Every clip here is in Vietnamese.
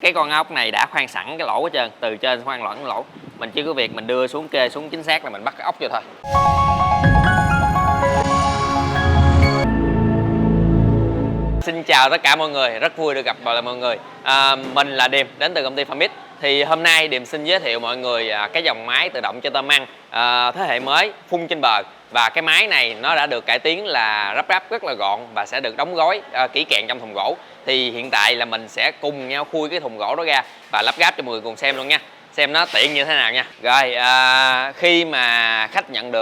cái con ốc này đã khoan sẵn cái lỗ hết trơn, từ trên khoan lẫn lỗ. Mình chỉ có việc mình đưa xuống kê xuống chính xác là mình bắt cái ốc vô thôi. Xin chào tất cả mọi người, rất vui được gặp lại mọi người. Mình là Điềm đến từ công ty Farmit. Thì hôm nay Điềm xin giới thiệu mọi người cái dòng máy tự động cho tôm ăn thế hệ mới phun trên bờ. Và cái máy này nó đã được cải tiến là lắp ráp rất là gọn và sẽ được đóng gói kỹ càng trong thùng gỗ. Thì hiện tại là mình sẽ cùng nhau khui cái thùng gỗ đó ra và lắp ráp cho mọi người cùng xem luôn nha. Xem nó tiện như thế nào nha. Rồi khi mà khách nhận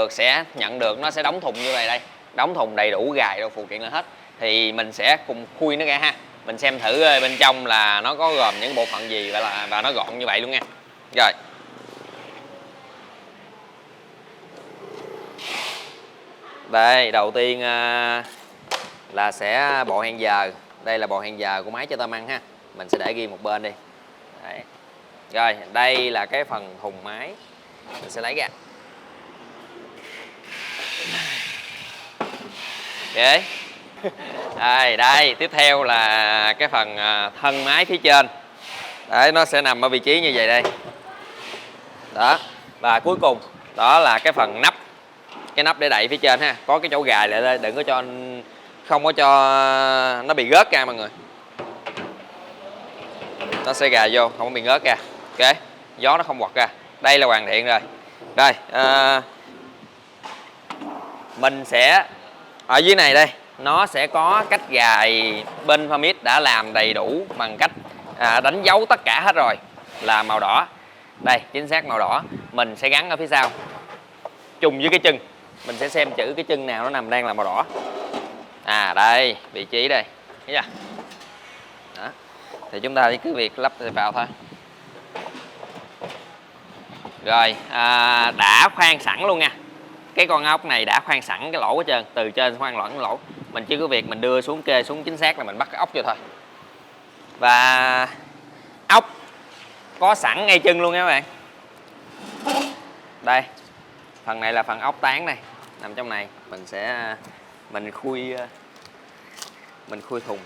được nó sẽ đóng thùng như vậy đây. Đóng thùng đầy đủ gài đâu phụ kiện là hết. Thì mình sẽ cùng khui nó ra ha. Mình xem thử bên trong là nó có gồm những bộ phận gì và nó gọn như vậy luôn nha. Rồi. Đây, đầu tiên là sẽ bộ hẹn giờ. Đây là bộ hẹn giờ của máy cho tôm ăn ha. Mình sẽ để ghi một bên đi. Đấy. Rồi, đây là cái phần thùng máy. Mình sẽ lấy ra. Ok. Đây, tiếp theo là cái phần thân máy phía trên. Đấy, nó sẽ nằm ở vị trí như vậy đây. Đó. Và cuối cùng đó là cái phần nắp. Cái nắp để đậy phía trên ha. Có cái chỗ gài lại đây, đừng có cho không có cho nó bị rớt ra mọi người. Nó sẽ gài vô, không có bị rớt ra. Ok. Gió nó không quật ra. Đây là hoàn thiện rồi. Rồi, mình sẽ ở dưới này đây, nó sẽ có cách gài, bên Farmit đã làm đầy đủ bằng cách đánh dấu tất cả hết rồi, là màu đỏ. Đây, chính xác màu đỏ. Mình sẽ gắn ở phía sau trùng với cái chân. Mình sẽ xem chữ cái chân nào nó đang là màu đỏ. Đây, vị trí đây. Thấy chưa? Đó. Thì chúng ta chỉ cứ việc lắp vào thôi. Rồi, đã khoan sẵn luôn nha. Cái con ốc này đã khoan sẵn cái lỗ hết trơn, từ trên khoan lẫn lỗ. Mình chỉ có việc mình đưa xuống kê xuống chính xác là mình bắt cái ốc vô thôi. Và ốc có sẵn ngay chân luôn nha các bạn. Đây, phần này là phần ốc tán này, nằm trong này. Mình khui thùng.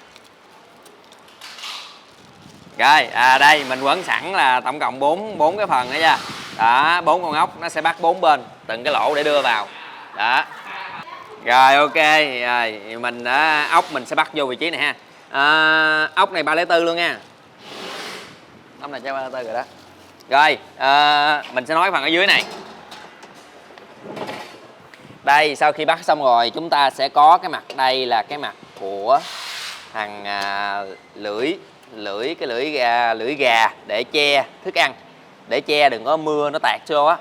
Rồi, đây mình quấn sẵn là tổng cộng 4 cái phần đấy nha. Đó, 4 con ốc nó sẽ bắt 4 bên, từng cái lỗ để đưa vào. Đó. Rồi ok, rồi mình ốc mình sẽ bắt vô vị trí này ha. Ốc này 304 luôn nha. Ốc này chắc 304 rồi đó. Rồi, mình sẽ nói phần ở dưới này. Đây, sau khi bắt xong rồi chúng ta sẽ có cái mặt, đây là cái mặt của thằng lưỡi gà để che thức ăn, để che đừng có mưa nó tạt vô á.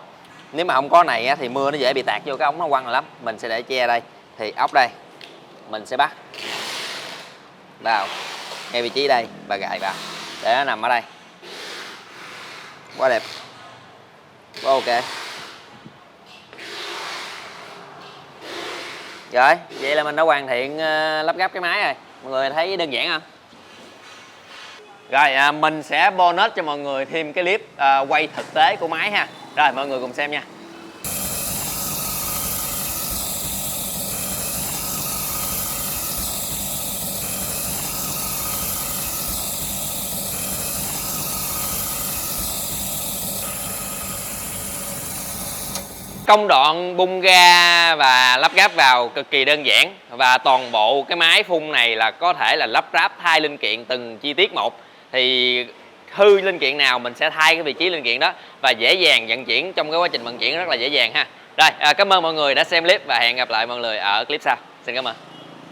Nếu mà không có này á, thì mưa nó dễ bị tạt vô cái ống, nó quăng lắm. Mình sẽ để che đây. Thì ốc đây mình sẽ bắt vào ngay vị trí đây và gài vào để nó nằm ở đây. Quá đẹp. Quá ok. Rồi, vậy là mình đã hoàn thiện lắp ráp cái máy rồi. Mọi người thấy đơn giản không? Rồi, mình sẽ bonus cho mọi người thêm cái clip quay thực tế của máy ha. Rồi, mọi người cùng xem nha. Công đoạn bung ra và lắp ráp vào cực kỳ đơn giản. Và toàn bộ cái máy phun này là có thể là lắp ráp thay linh kiện từng chi tiết một. Thì hư linh kiện nào mình sẽ thay cái vị trí linh kiện đó. Và dễ dàng vận chuyển, trong cái quá trình vận chuyển rất là dễ dàng ha. Rồi, cảm ơn mọi người đã xem clip và hẹn gặp lại mọi người ở clip sau. Xin cảm ơn.